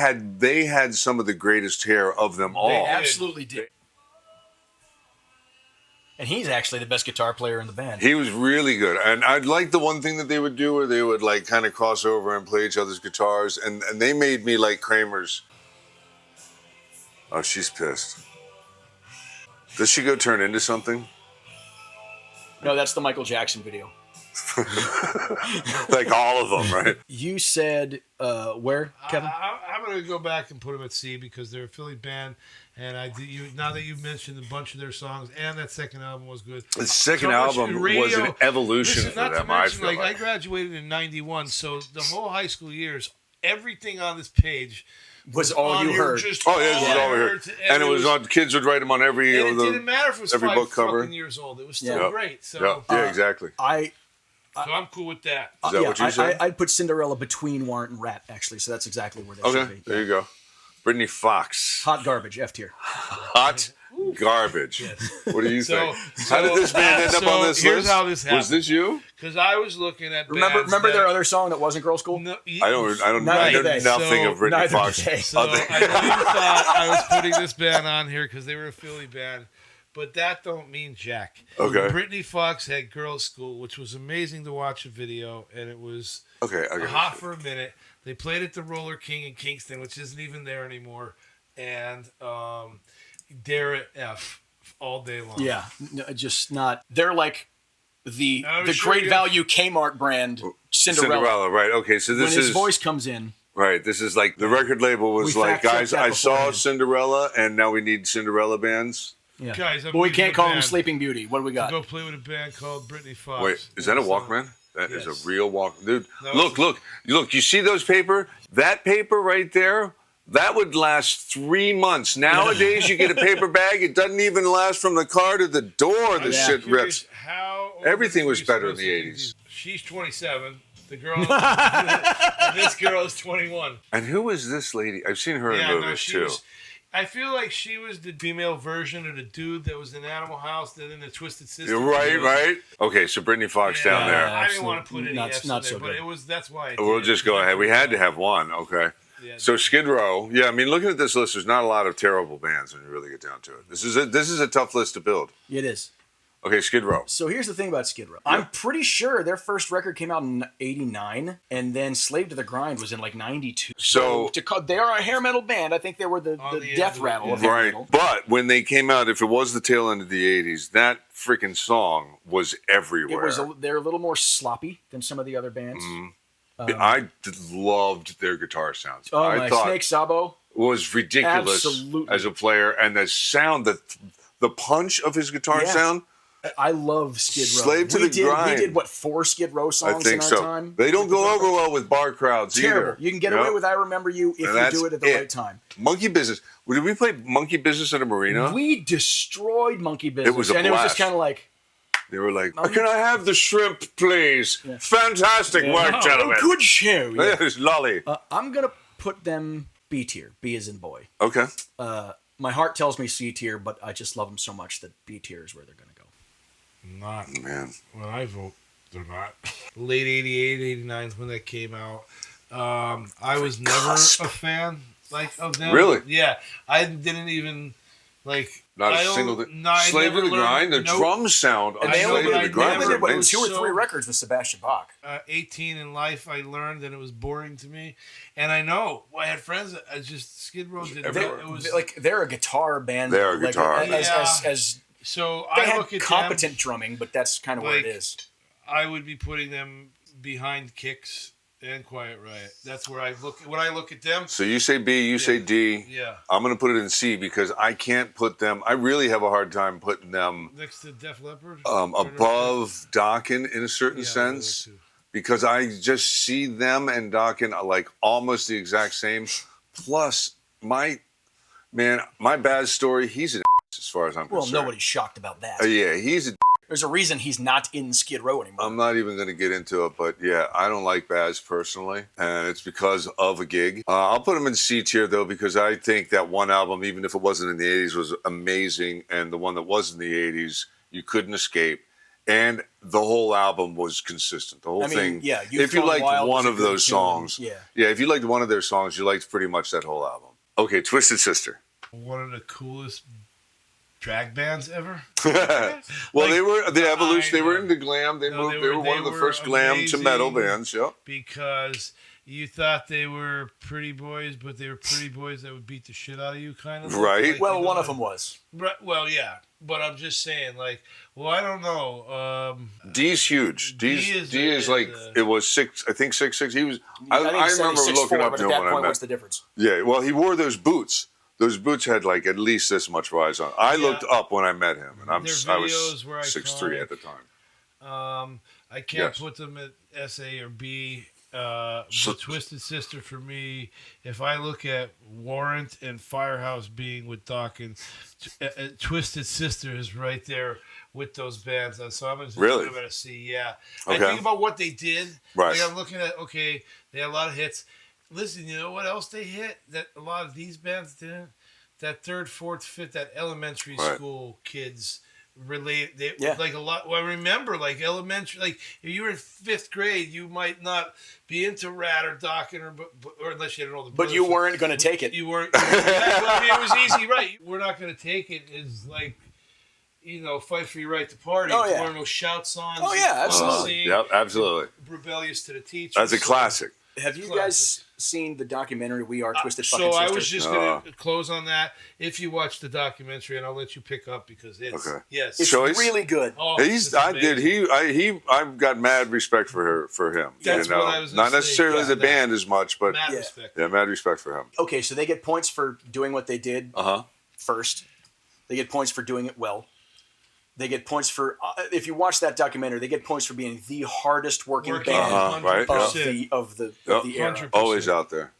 had some of the greatest hair of them all. They did. absolutely did. And he's actually the best guitar player in the band. He was really good, and I'd like the one thing that they would do where they would like kind of cross over and play each other's guitars, and they made me like Kramer's. Oh, she's pissed. Does she go turn into something? No, that's the Michael Jackson video. Like all of them, right? You said where, Kevin? I'm going to go back and put them at C because they're a Philly band, and now that you've mentioned a bunch of their songs, and that second album was good. The second So much album radio- was an evolution Listen, for not to them. I mention, feel like I like. graduated in '91, so the whole high school years, everything on this page Was all on you your heard. just Oh, yeah, this is all all we I heard. heard, And it was on. Kids would write them on every. And it didn't matter if it was every 5 book cover. fucking years old. It was still Yeah. great. So, Yeah, exactly. so I'm cool with that. Is that what you said? I'd put Cinderella between Warrant and Rat, actually, so that's exactly where they should Okay, be. there you go. Brittany Fox. Hot Garbage, F tier. Hot garbage. What do you So- think? How did this band end up so on this here's list? how this happened. Was this you? Because I was looking at Remember bands their that- other song that wasn't Girl School? No, I don't Neither I know did they. nothing So- of Brittany neither Fox. did they. So I know you thought I was putting this band on here because they were a Philly band, but that don't mean jack. Okay. Brittany Fox had Girls School, which was amazing to watch a video, and it was Okay, I got hot it. for a minute. They played at the Roller King in Kingston, which isn't even there anymore, and Dare F all day long. Yeah, just not. They're like the I was the sure great you- value Kmart brand Cinderella. Cinderella, right? Okay, so When this his is voice comes in, right. This is like the record label was We like, fact-checked guys, that I saw beforehand. Cinderella, and now we need Cinderella bands. yeah. Guys, I'm but we leaving can't the call him band Sleeping Beauty. What do we to got? go play with a band called Brittany Fox. Wait, is that a So- Walkman? That is Yes. a real walk, dude. No, Look. You see those paper? That paper right there. That would last 3 months. Nowadays, you get a paper bag. It doesn't even last from the car to the door. The I'm shit curious rips. how old Everything are was we better in supposed the to 80s. do? She's 27. The girl, and this girl is 21. And who is this lady? I've seen her in movies she too. was. I feel like she was the female version of the dude that was in Animal House, then in the Twisted Sister. You're right. Okay, so Brittany Fox down there. I didn't want to put any Not- F's not in there, so but good. that's why. I We'll did. just go ahead. We had to have one. Okay. Yeah. So Skid Row. Yeah, I mean, looking at this list, there's not a lot of terrible bands when you really get down to it. This is a tough list to build. It is. Okay, Skid Row. So here's the thing about Skid Row. I'm pretty sure their first record came out in '89, and then Slave to the Grind was in like '92. So- they are a hair metal band. I think they were the On the death end, rattle of yeah. hair Right. metal. But when they came out, if it was the tail end of the 80s, that freaking song was It everywhere. was they're a little more sloppy than some of the other bands. I loved their guitar sounds. Oh I my, thought Snake Sabo. was ridiculous Absolutely. as a player, and the sound, the punch of his guitar Yeah. sound. I love Skid Row. Slave to the Grind. We did what 4 Skid Row I songs think in our so. time. They don't go over well with bar crowds Terrible. either. You can get Yep. away with "I Remember You" if And you that's do it at the it. right time. Monkey Business. Did we play Monkey Business at a marina? We destroyed Monkey Business, was a and it was just blast. kind of like, They were like, "Can I have the shrimp, please?" Fantastic work, gentlemen. good show. Yeah. Yes, lolly. I'm gonna put them B tier. B as in boy. Okay. My heart tells me C tier, but I just love them so much that B tier is where they're gonna go. Not Man. when I vote. They're not. Late 88, 89 is when that came out. I was never a fan of them. Really? Yeah. I didn't even like. Not I a don't- single. No, I Slave to never the learned- Grind. The nope. drum sound of And they know, Slave only but to I the Grind only was did what, amazing. 2 or 3 So- records with Sebastian Bach. 18 in life, I learned that it was boring to me, and I know I had friends that I just Skid Row did. Everywhere. It was They're a guitar band. They are like, guitar. As so. they I had look at competent drumming, but that's kind of what it Like, is. I would be putting them behind Kicks and Quiet Riot. That's where I look when I look at them. So you say B, you say D. Yeah, I'm going to put it in C because I can't put them. I really have a hard time putting them next to Def Leppard. above Dokken in a certain Yeah, sense. those two. Because I just see them and Dokken are like almost the exact same. Plus, my Baz story, he's an as far as I'm Well, concerned. nobody's shocked about that. Yeah, he's a There's a reason he's not in Skid Row anymore. I'm not even going to get into it, but yeah, I don't like Baz personally, and it's because of a gig. I'll put him in C tier though, because I think that one album, even if it wasn't in the 80s, was amazing, and the one that was in the 80s, you couldn't escape. And the whole album was consistent. The whole thing. yeah. If you Gone liked Wild one was a of good those tune. songs, Yeah. if you liked one of their songs, you liked pretty much that whole album. Okay, Twisted Sister. One of the coolest drag bands ever. Well, Like, they were the Evolution. They were know. into glam. They No, moved. they They were were- one of they the were first glam to metal amazing. bands. Yep. Because you thought they were pretty boys, but they were pretty boys that would beat the shit out of you, kind of. Right. Like, Well, you know, one of them was. Right, well, yeah, but I'm just saying, like, well, I don't know. D's huge. D D is is like a- it was 6. I think 6'6". He was. I think he said remember he's 6'4", looking up but to at him that when I point, met. what's the difference? Yeah. Well, he wore those boots. Those boots had like at least this much rise on. I Yeah. looked up when I met him, and I Their was videos were 6'3" iconic. at the time. I can't Yes. put them at S.A. or B. So- The Twisted Sister for me, if I look at Warrant and Firehouse being with Dawkins, Twisted Sister is right there with those bands. So I'm going to Really? put them at a C. Yeah. Okay. I think about what they did. Right. Like I'm looking at, okay, they had a lot of hits. Listen, you know what else they hit that a lot of these bands didn't? That third, fourth, fifth, that elementary Right. school kids relate. They, Yeah. Like a lot. Well, I remember, like elementary, like if you were in fifth grade, you might not be into Rat or Dokken or unless you had an older brother. But you weren't going to take it. You weren't. Well, it was easy, right? We're not going to take it. Is like, fight for your right to party. Oh, yeah. One of those shout songs. Oh, yeah, absolutely. Yep, absolutely. Rebellious to the teacher. That's a classic. Have you Classic. guys seen the documentary "We Are Twisted Fucking So Sisters"? I was just going to close on that. If you watch the documentary, and I'll let you pick up because it's Okay. yes, It's Choice? really good. Oh, He's. it's I did. amazing. I've got mad respect for him. That's what I was gonna Not say, necessarily yeah, the that- band as much, but Mad Yeah. respect. yeah, mad respect for him. Okay, so they get points for doing what they did Uh huh. first. They get points for doing it well. They get points for if you watch that documentary. They get points for being the hardest working Working band right, of the era. 100%. Always out there.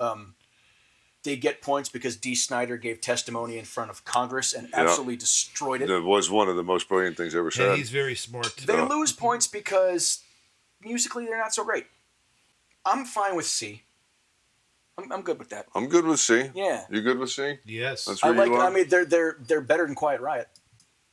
They get points because Dee Snider gave testimony in front of Congress and absolutely destroyed it. That was one of the most brilliant things ever And said. he's very smart. They lose points because musically they're not so great. I'm fine with C. I'm good with that. I'm good with C. Yeah. You good with C? Yes. That's I where like. you are? I mean, they're better than Quiet Riot.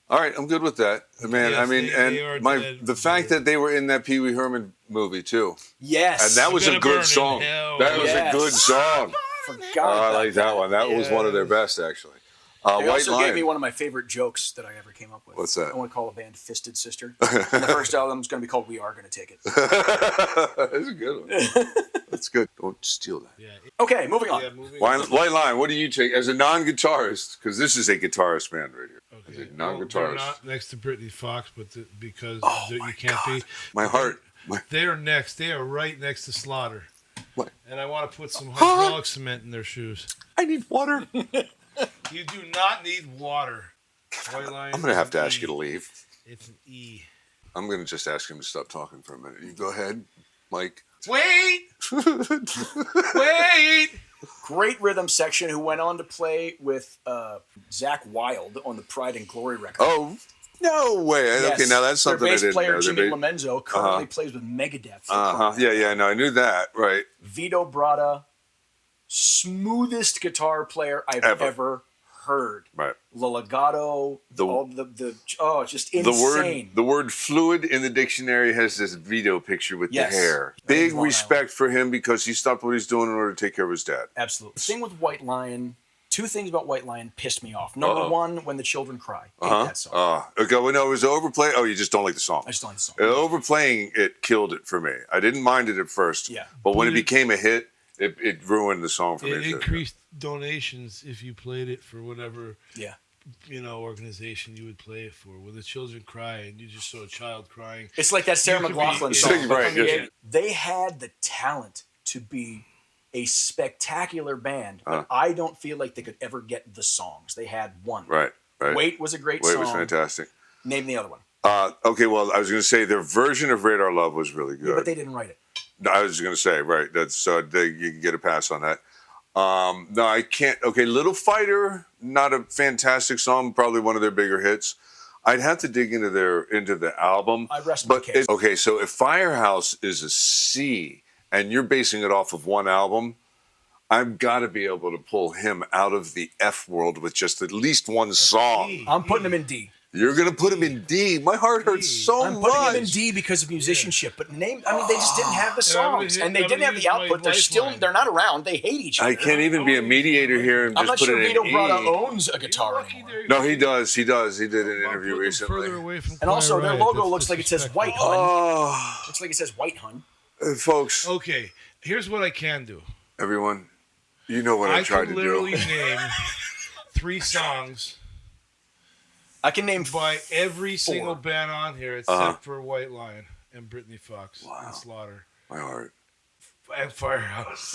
All right, I'm good with that, man. Yes, I mean, they are and dead. the fact that they were in that Pee Wee Herman movie too, Yes. and that was Gonna a burn good in song. hell. That was Yes. a good song. Forgot Oh, I about like that one. That was one of their best, actually. They White also Lion. gave me one of my favorite jokes that I ever came up with. What's that? I want to call a band Fisted Sister. And the first album is going to be called We Are Going to Take It. That's a good one. That's good. Don't steal that. Yeah. Okay, moving on. Yeah, moving White Lion. What do you take as a non-guitarist? Because this is a guitarist band right here. As a Well, non-guitarist. they're not next to Brittany Fox, but because you can't be. My heart. They're next. They are right next to Slaughter. What? And I want to put some hydraulic cement in their shoes. I need water. You do not need water. White Lion. I'm gonna have to is an ask you to E. leave. It's an E. I'm gonna just ask him to stop talking for a minute. You go ahead, Mike. Wait! Wait! Great rhythm section who went on to play with Zach Wilde on the Pride and Glory record. Oh, no way. Yes. Okay, now that's something I Their bass didn't player, know. Jimmy Lomenzo, currently plays with Megadeth. Yeah, no, I knew that. Right. Vito Bratta, smoothest guitar player I've ever heard. Right. Lalegato, it's just insane. The word fluid in the dictionary has this Vito picture with Yes. the hair. That Big is Long respect for him because he stopped what he's doing in order to take care of his dad. Absolutely. The thing with White Lion, two things about White Lion pissed me off. Number one, When the Children Cry. Hate that song. Okay, well, no, it was overplay. Oh, you just don't like the song. I just don't like the song. Overplaying it killed it for me. I didn't mind it at first. Yeah. But when it became a hit, it ruined the song for It me. increased donations if you played it for whatever Yeah. organization you would play it for. When the children cry and you just saw a child crying. It's like that Sarah You could McLachlan be- song. but Right, from the yes. 80s. They had the talent to be a spectacular band, but I don't feel like they could ever get the songs. They had one. Right. Wait was a great Wait song. was fantastic. Name the other one. Okay, well, I was going to say their version of Radar Love was really good. Yeah, but they didn't write it. I was going to say, right. That's you can get a pass on that. No, I can't. Okay, Little Fighter, not a fantastic song, probably one of their bigger hits. I'd have to dig into the album. I rest my case. Okay, so if Firehouse is a C and you're basing it off of one album, I've got to be able to pull him out of the F world with just at least one song. I'm putting him in D. You're going to put him in D. My heart hurts so I'm much. putting him in D because of musicianship, but they just didn't have the I'm gonna songs, hit- and they I'm didn't gonna have the use my output. They're not around. They hate each other. I can't even be a mediator here and I'm just not put sure it Vito in E. Bratta owns a guitar Lucky anymore. they're- No, he does. He does. He did an interview Put them further recently. away from And also, Quiet their Riot. logo That's looks like it says White disrespectful. Hun. Oh, Looks like it says White Hun. folks, Okay, here's what I can do. everyone, you know what I tried can to literally do. name 3 songs I can name by every 4. single band on here except for White Lion and Brittany Fox and Slaughter My heart. and Firehouse.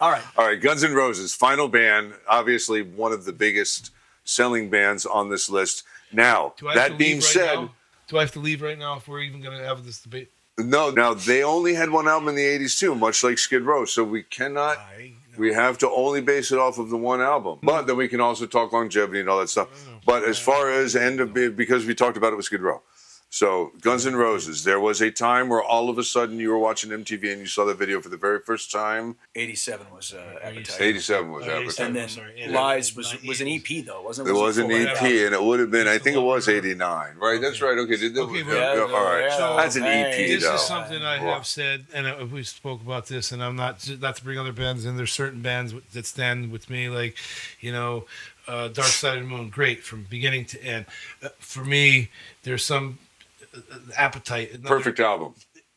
All right. All right, Guns N' Roses, final band, obviously one of the biggest selling bands on this list. Now, Do I have that to being leave right said, now? Do I have to leave right now if we're even going to have this debate? no, now they only had one album in the 80s too, much like Skid Row, so we cannot, we have to only base it off of the one album. But then we can also talk longevity and all that stuff. But as far as because we talked about it with Skid Row. So Guns N' Roses, there was a time where all of a sudden you were watching MTV and you saw the video for the very first time. 87 was Appetite. 87 was Appetite. And then Sorry, Lies was an EP, though, wasn't it? It was an full EP, album. and it would have been, I think it was 89, right? That's right. Okay, Okay, but- all right. Yeah, That's an hey. EP, This though. is something I have said, and we spoke about this, and I'm not to bring other bands in. There's certain bands that stand with me, like, Dark Side of the Moon, great from beginning to end. For me, there's some Appetite. Perfect album.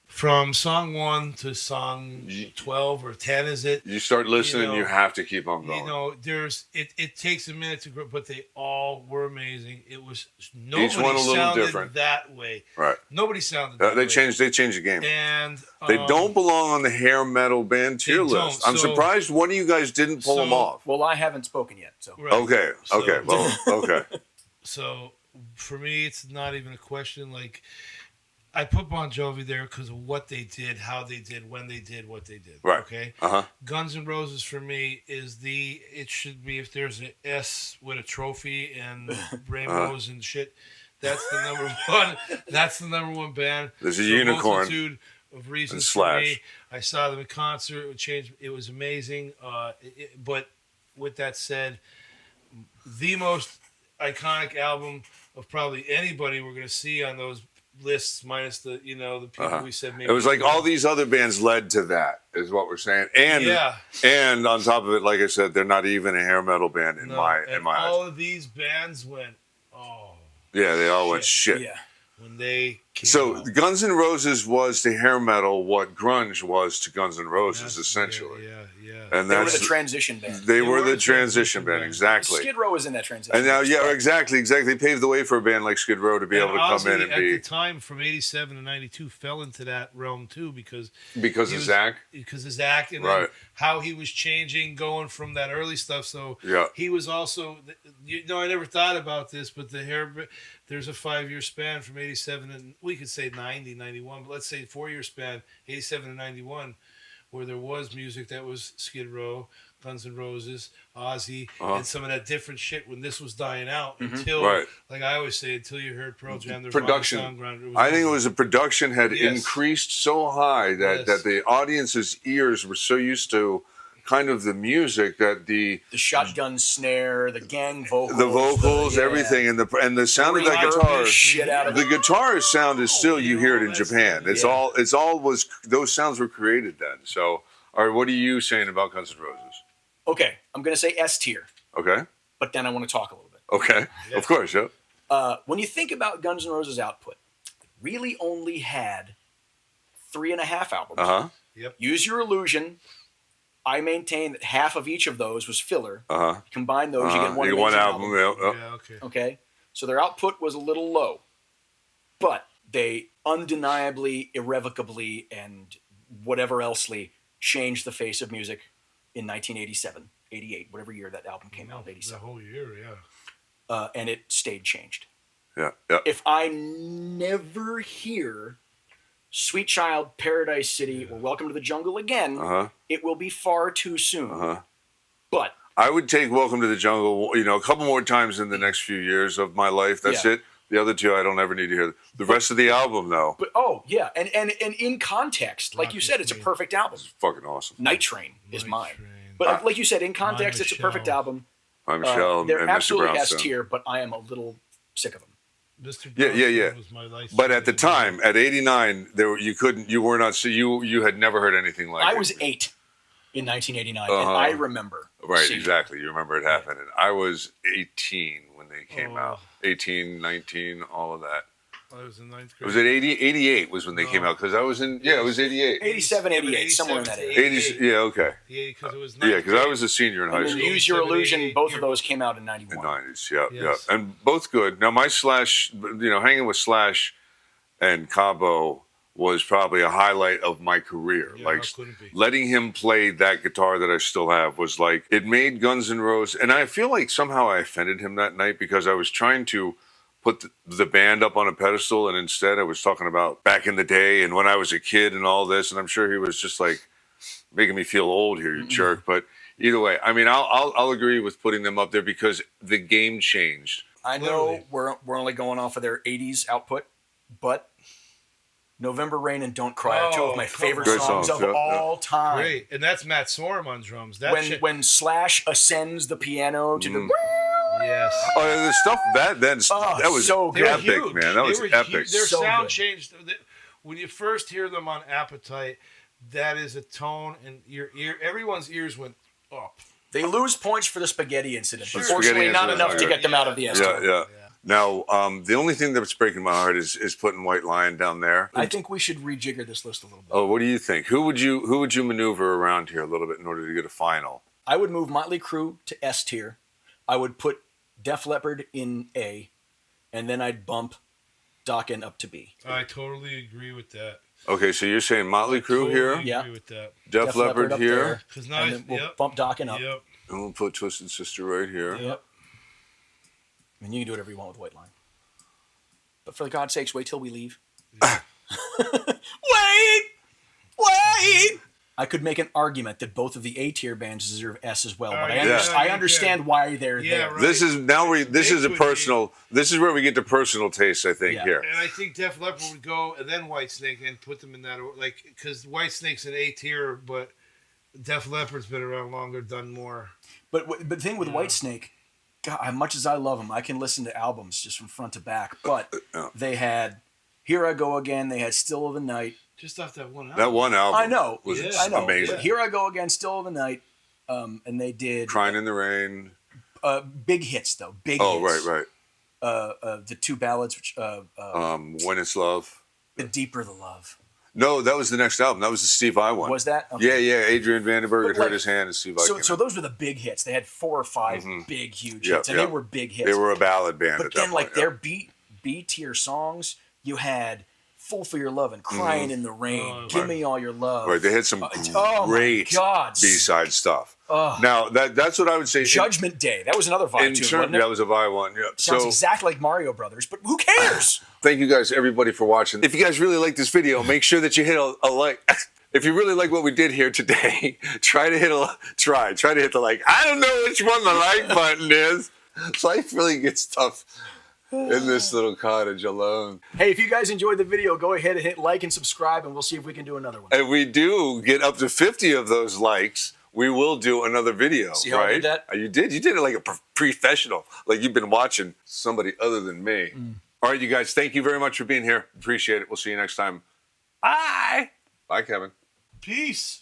From song 1 to song 12 or 10, is it? You start listening, you know, have to keep on going. It takes a minute to grow, but they all were amazing. It was nobody Each one a little sounded different. that way. Right. Nobody sounded that They way. changed the game. And They don't belong on the hair metal band tier They don't, list. I'm so- surprised one of you guys didn't pull them off. Well, I haven't spoken yet, so. Right. Okay. So- Okay. Well, okay. So for me, it's not even a question. Like, I put Bon Jovi there because of what they did, how they did, when they did, what they did. Right. Okay. Uh-huh. Guns N' Roses for me is it should be, if there's an S with a trophy and rainbows and shit, that's the number one. That's the number one band. There's a For unicorn. multitude of reasons And for Slash. me. I saw them in concert. It was amazing. But with that said, the most iconic album of probably anybody we're going to see on those lists, minus the the people we said maybe. It was like all these other bands led to that, is what we're saying. And and on top of it, like I said, they're not even a hair metal band in my all eyes. of these bands went, Yeah, they all went shit. Yeah. when they came So out. Guns N' Roses was to hair metal what grunge was to Guns N' Roses, That's- essentially. Yeah. And They were that's the transition band. they were the transition band, exactly. Skid Row was in that transition. And now, yeah, exactly. They paved the way for a band like Skid Row to be able to come Ozzy in and at be the time from '87 to '92 fell into that realm too because because he of was- Zach. because of Zach and Right. then how he was changing, going from that early stuff. So Yeah. he was also, I never thought about this, but there's a 5-year span from '87 and we could say 90, 91, but let's say 4-year span, '87 to '91, where there was music that was Skid Row, Guns N' Roses, Ozzy, and some of that different shit when this was dying out until, Right. like I always say, until you heard Pearl Jam, Nirvana, Production. Soundgarden, I think it was the production had Yes. increased so high that, Yes. that the audience's ears were so used to kind of the music that the shotgun snare, the gang vocals, vocals, yeah. everything, and the sound of that Reverb guitar. shit out of The it. guitar sound is still you hear it in that's Japan. good. It's Yeah. all was those sounds were created then. So, all right, what are you saying about Guns N' Roses? Okay, I'm gonna say S tier, Okay, but then I want to talk a little bit. okay, of course, yeah. When you think about Guns N' Roses output, really only had 3.5 albums. Uh huh. Use Your Illusion. I maintain that half of each of those was filler. Uh huh. Combine those, you get one, You get amazing one album. Yeah. Yeah, okay. Okay, so their output was a little low, but they undeniably, irrevocably, and whatever elsely changed the face of music in 1987, 88, whatever year that album came out, The 87, whole year, yeah. and it stayed changed. Yeah. Yeah. If I never hear Sweet Child, Paradise City, or Welcome to the Jungle again, Uh huh. it will be far too soon. Uh huh. But I would take Welcome to the Jungle, a couple more times in the next few years of my life. That's Yeah. it. The other two, I don't ever need to hear. The rest of the album, though, oh yeah, and in context, like you said, it's a perfect album. fucking awesome. Night Train is Night mine. Train. But like you said, in context, it's a perfect Michelle. album. I'm Michelle They're and Mr. absolutely S Brownstone. tier, but I am a little sick of them. Mr. Yeah, yeah, yeah. Brownstone was my life But at the saving. time, at '89, you had never heard anything like it. I was 8 in 1989, Uh-huh. and I remember. Right, seeing it. exactly. You remember it happening. I was 18 when they came Oh. out. 18, 19, all of that. I was in ninth It grade. was at 88 was when they came out because I was in, it was 88. 87, 88, somewhere in that area. 80, yeah, okay. Yeah, because it was Yeah, because I was a senior in high And then school. Use Your 87, Illusion, 88, both of you're- those came out in In 91. 90s, yeah, Yes. yeah. And both good. Now, my Slash, hanging with Slash and Cabo was probably a highlight of my career. Yeah, like, how could it be? letting him play that guitar that I still have was like, it made Guns N' Roses. And I feel like somehow I offended him that night because I was trying to put the band up on a pedestal, and instead I was talking about back in the day and when I was a kid and all this. And I'm sure he was just like making me feel old here, you jerk. But either way, I mean, I'll agree with putting them up there because the game changed. I know we're only going off of their 80s output, but November Rain and Don't Cry are two of my Oh, favorite Great songs songs, of yeah, all time. Great, and that's Matt Sorum on drums. That shit, When Slash ascends the piano to the yes. Oh, the stuff that was so good. They were epic, huge. man. That They was were epic. huge. Their So sound good. changed. When you first hear them on Appetite, that is a tone, and everyone's ears went up. They lose points for the spaghetti incident. Sure. Unfortunately, Spaghetti not incident, enough to yeah. get them out of the S. Yeah, yeah. Now, the only thing that's breaking my heart is putting White Lion down there. I think we should rejigger this list a little bit. Oh, what do you think? Who would you maneuver around here a little bit in order to get a final? I would move Motley Crue to S tier. I would put Def Leppard in A, and then I'd bump Dokken up to B. I totally agree with that. Okay, so you're saying Motley Crue Totally here, agree Yeah. with that. Def Leppard up here, there, Because now, and then we'll yep, bump Dokken up. yep. and we'll put Twisted Sister right here. Yep. And you can do whatever you want with White Line. But for God's sakes, wait till we leave. Wait! I could make an argument that both of the A tier bands deserve S as well, but I understand why they're there. Right. This is now this is a personal. This is where we get to personal taste, I think. Yeah. Here, And I think Def Leppard would go and then Whitesnake and put them in that order, like because Whitesnake's an A tier, but Def Leppard's been around longer, done more. But the thing with Whitesnake, God, as much as I love them, I can listen to albums just from front to back. But they had Here I Go Again. They had Still of the Night. Just off that one album. that one album. I know. was I know. amazing. Here I Go Again, Still of the Night. And they did Crying in the Rain. big hits though. Big Oh, hits. right. The two ballads, which When It's Love. The Deeper the Love. No, that was the next album. That was the Steve Vai one. Was that? Okay. Yeah. Adrian Vandenberg had But, hurt his hand, and Steve Vai. So those were the big hits. They had 4 or 5 big, huge Yep, hits, and yep. they were big hits. They were a ballad band But at then, that like point. their B tier songs, you had "Full for Your Love" and "Crying in the Rain." Give me all your love. Right, they had some oh great my God. B-side stuff. Now that's what I would say. Judgment Day. That was another vibe too. Wasn't it? That was a Vi one. Yeah. Sounds So exactly like Mario Brothers, but who cares? thank you guys, everybody, for watching. If you guys really like this video, make sure that you hit a like. If you really like what we did here today, try to hit the like. I don't know which one the like button is. Life really gets tough in this little cottage alone. Hey, if you guys enjoyed the video, go ahead and hit like and subscribe, and we'll see if we can do another one. If we do get up to 50 of those likes, we will do another video. See how right? I did that? You did it like a professional, like you've been watching somebody other than me. All right, you guys, thank you very much for being here. Appreciate it. We'll see you next time. Bye. Bye, Kevin. Peace.